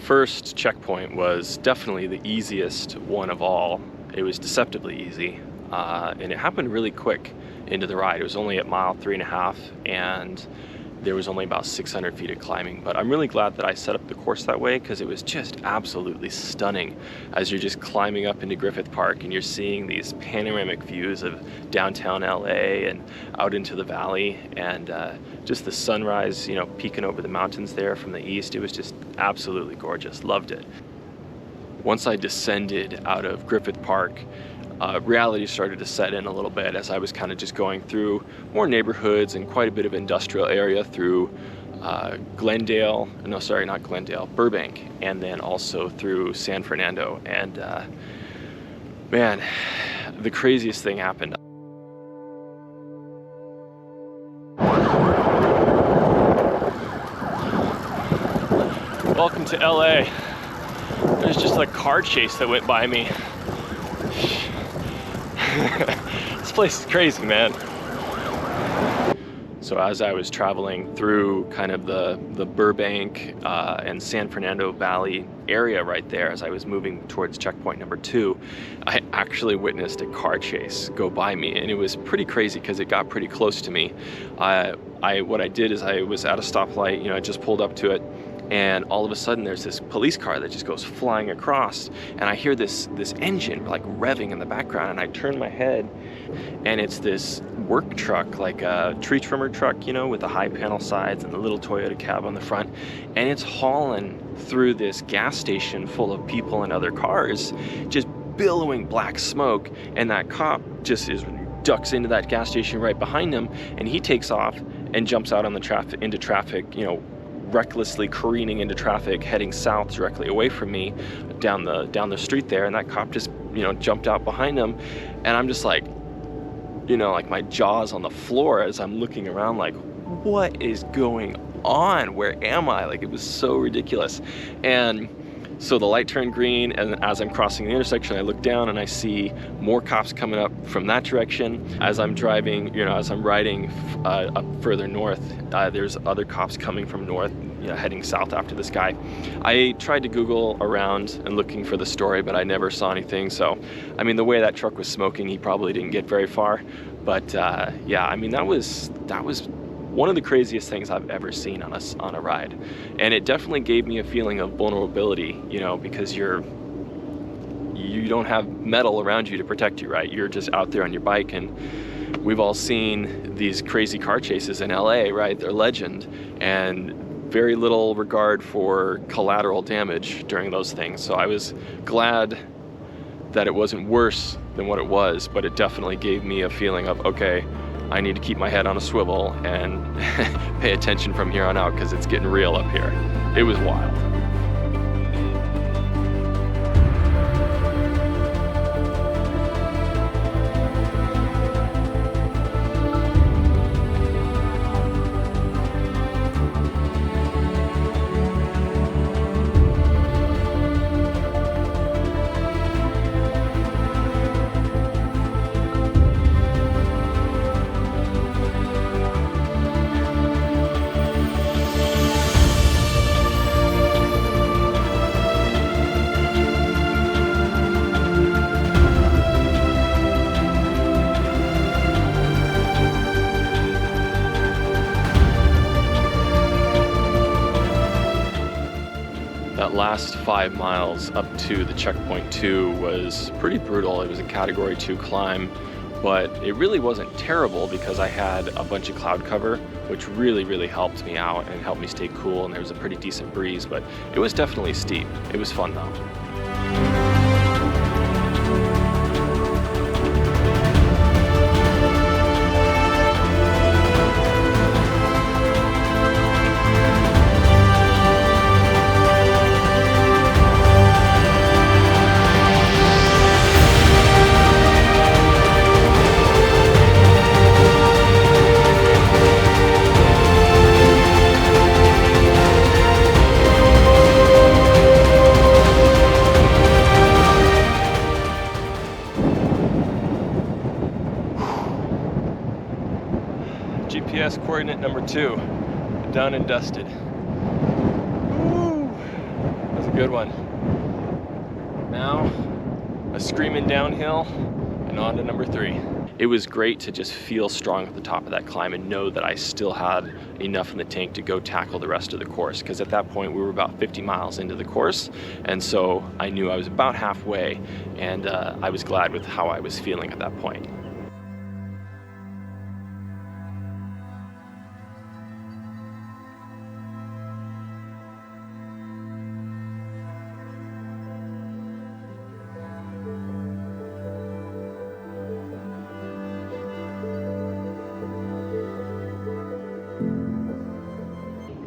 first checkpoint was definitely the easiest one of all. It was deceptively easy, and it happened really quick into the ride. It was only at mile 3.5, and there was only about 600 feet of climbing. But I'm really glad that I set up the course that way, because it was just absolutely stunning as you're just climbing up into Griffith Park and you're seeing these panoramic views of downtown LA and out into the valley, and just the sunrise, you know, peeking over the mountains there from the east. It was just absolutely gorgeous. Loved it. Once I descended out of Griffith Park, reality started to set in a little bit as I was kind of just going through more neighborhoods and quite a bit of industrial area through Burbank, and then also through San Fernando. And man, the craziest thing happened. Welcome to LA. There's just a car chase that went by me. This place is crazy, man. So as I was traveling through kind of the Burbank and San Fernando Valley area right there, as I was moving towards checkpoint number 2, I actually witnessed a car chase go by me, and it was pretty crazy because it got pretty close to me. What I did is I was at a stoplight, you know, I just pulled up to it, and all of a sudden there's this police car that just goes flying across, and I hear this engine like revving in the background, and I turn my head, and it's this work truck, like a tree trimmer truck, you know, with the high panel sides and the little Toyota cab on the front, and it's hauling through this gas station full of people and other cars, just billowing black smoke, and that cop just ducks into that gas station right behind him, and he takes off and jumps out on the into traffic, you know, recklessly careening into traffic, heading south directly away from me down the street there. And that cop just, you know, jumped out behind him, and I'm just like, you know, like my jaw's on the floor as I'm looking around like, what is going on? Where am I? Like, it was so ridiculous. And so the light turned green, and as I'm crossing the intersection, I look down and I see more cops coming up from that direction. As I'm driving, you know, as I'm riding up further north, there's other cops coming from north, you know, heading south after this guy. I tried to Google around and looking for the story, but I never saw anything. So, I mean, the way that truck was smoking, he probably didn't get very far. But yeah, I mean, that was one of the craziest things I've ever seen on a ride. And it definitely gave me a feeling of vulnerability, you know, because you don't have metal around you to protect you, right? You're just out there on your bike, and we've all seen these crazy car chases in LA, right? They're legend, and very little regard for collateral damage during those things. So I was glad that it wasn't worse than what it was, but it definitely gave me a feeling of, okay, I need to keep my head on a swivel and pay attention from here on out, because it's getting real up here. It was wild. Last 5 miles up to the checkpoint 2 was pretty brutal. It was a category 2 climb, but it really wasn't terrible because I had a bunch of cloud cover, which really helped me out and helped me stay cool, and there was a pretty decent breeze, but it was definitely steep. It was fun though. GPS coordinate number 2, done and dusted. Woo! That was a Good one. Now, a screaming downhill and on to number 3. It was great to just feel strong at the top of that climb and know that I still had enough in the tank to go tackle the rest of the course, because at that point we were about 50 miles into the course, and so I knew I was about halfway, and I was glad with how I was feeling at that point.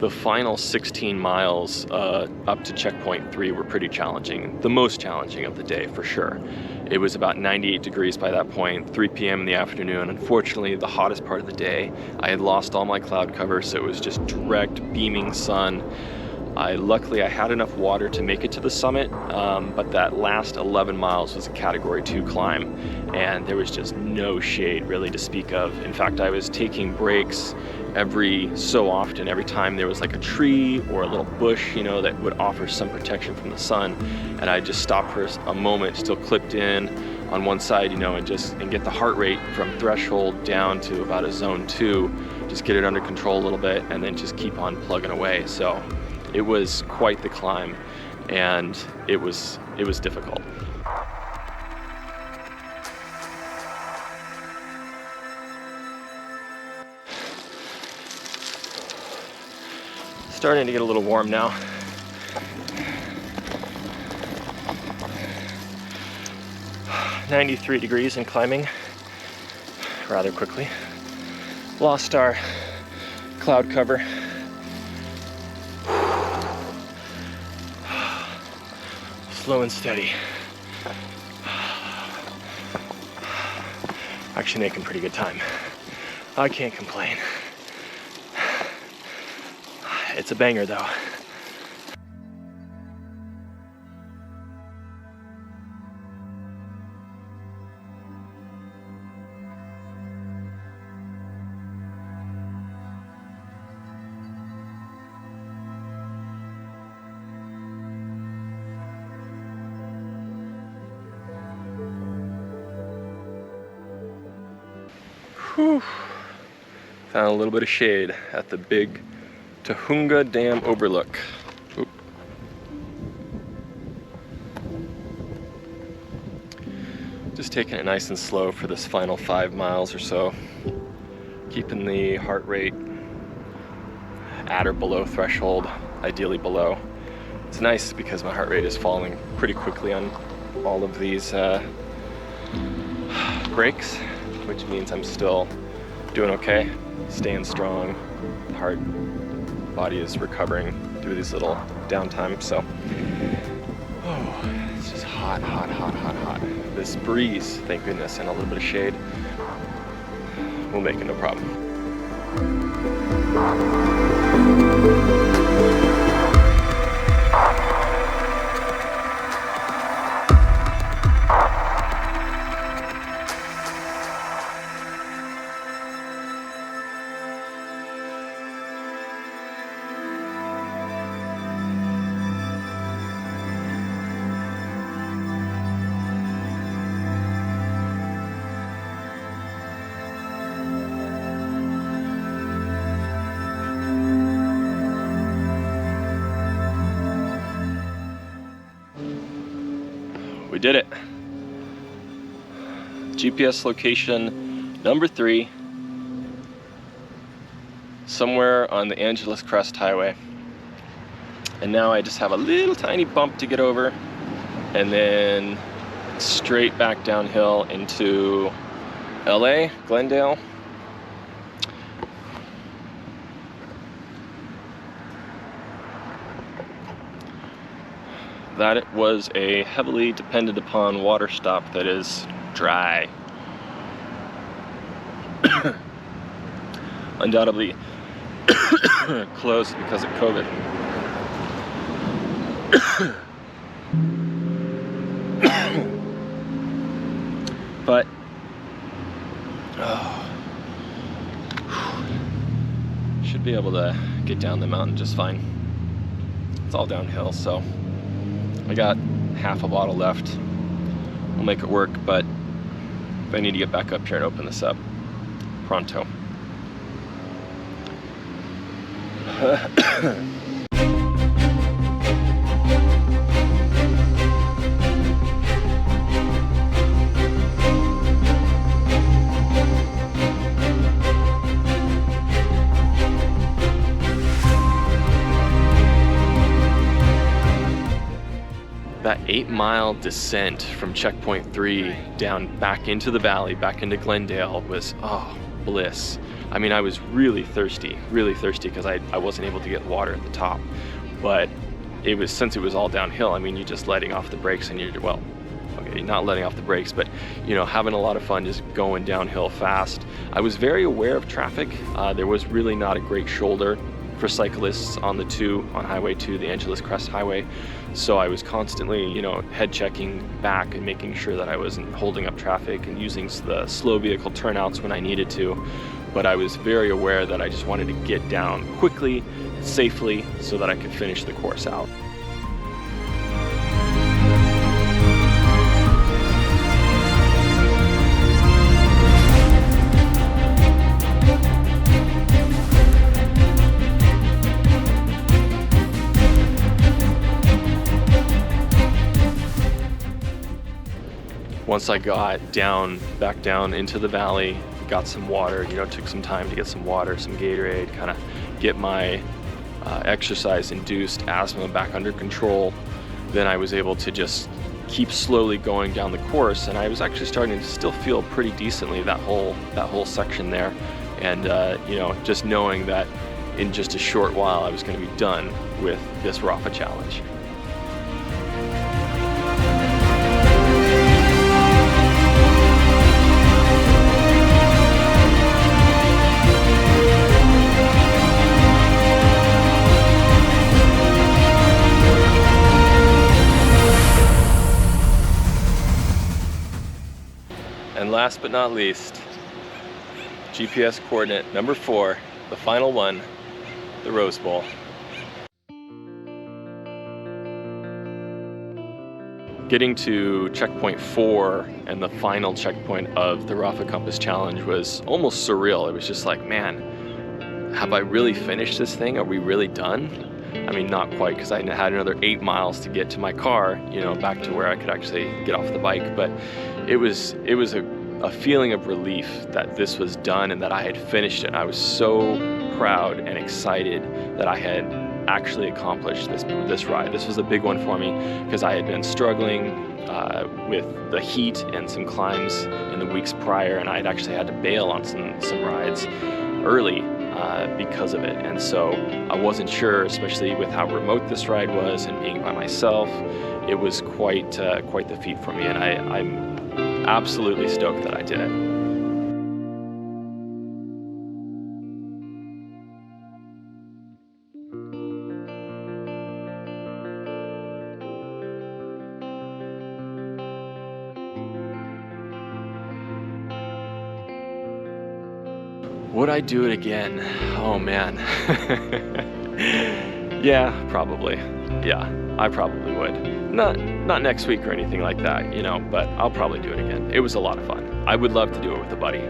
The final 16 miles up to checkpoint 3 were pretty challenging, the most challenging of the day for sure. It was about 98 degrees by that point, 3 p.m. in the afternoon. Unfortunately, the hottest part of the day. I had lost all my cloud cover, so it was just direct beaming sun. Luckily, I had enough water to make it to the summit, but that last 11 miles was a Category 2 climb, and there was just no shade really to speak of. In fact, I was taking breaks every so often, every time there was like a tree or a little bush, you know, that would offer some protection from the sun, and I just stopped for a moment, still clipped in on one side, you know, and get the heart rate from threshold down to about a zone 2, just get it under control a little bit, and then just keep on plugging away. So it was quite the climb, and it was difficult. Starting to get a little warm now. "93 degrees and climbing rather quickly. Lost our cloud cover. Slow and steady. Actually making pretty good time. I can't complain. It's a banger though. Whew. Found a little bit of shade at the big Tahunga Dam overlook. Oop. Just taking it nice and slow for this final 5 miles or so. Keeping the heart rate at or below threshold, ideally below. It's nice because my heart rate is falling pretty quickly on all of these breaks, which means I'm still doing okay, staying strong. Heart body is recovering through these little downtime. So, it's just hot, hot, hot, hot, hot. This breeze, thank goodness, and a little bit of shade will make it no problem. We did it. GPS location number 3, somewhere on the Angeles Crest Highway. And now I just have a little tiny bump to get over, and then straight back downhill into LA, Glendale. That it was a heavily dependent upon water stop that is dry. Undoubtedly closed because of COVID. But should be able to get down the mountain just fine. It's all downhill, so I got half a bottle left. We'll make it work, but if I need to get back up here and open this up, pronto. That 8-mile descent from checkpoint 3 down back into the valley, back into Glendale was, oh, bliss. I mean, I was really thirsty because I wasn't able to get water at the top. But it was, since it was all downhill, I mean, you're just letting off the brakes and you're, well, okay, not letting off the brakes, but, you know, having a lot of fun just going downhill fast. I was very aware of traffic. There was really not a great shoulder for cyclists on the 2, on Highway 2, the Angeles Crest Highway. So I was constantly, you know, head checking back and making sure that I wasn't holding up traffic and using the slow vehicle turnouts when I needed to. But I was very aware that I just wanted to get down quickly, safely, so that I could finish the course out. Once I got back down into the valley, got some water, you know, took some time to get some water, some Gatorade, kind of get my exercise-induced asthma back under control, then I was able to just keep slowly going down the course, and I was actually starting to still feel pretty decently that whole section there, and you know, just knowing that in just a short while I was going to be done with this Rapha challenge. And last but not least, GPS coordinate number 4, the final one, the Rose Bowl. Getting to checkpoint 4 and the final checkpoint of the Rapha Compass Challenge was almost surreal. It was just like, man, have I really finished this thing? Are we really done? I mean, not quite, because I had another 8 miles to get to my car, you know, back to where I could actually get off the bike. But it was a feeling of relief that this was done and that I had finished it. I was so proud and excited that I had actually accomplished this ride. This was a big one for me because I had been struggling with the heat and some climbs in the weeks prior, and I had actually had to bail on some rides early because of it. And so I wasn't sure, especially with how remote this ride was and being by myself. It was quite the feat for me, and I'm absolutely stoked that I did it. Would I do it again? Oh man. Yeah, probably. Yeah, I probably would. Not next week or anything like that, you know, but I'll probably do it again. It was a lot of fun. I would love to do it with a buddy.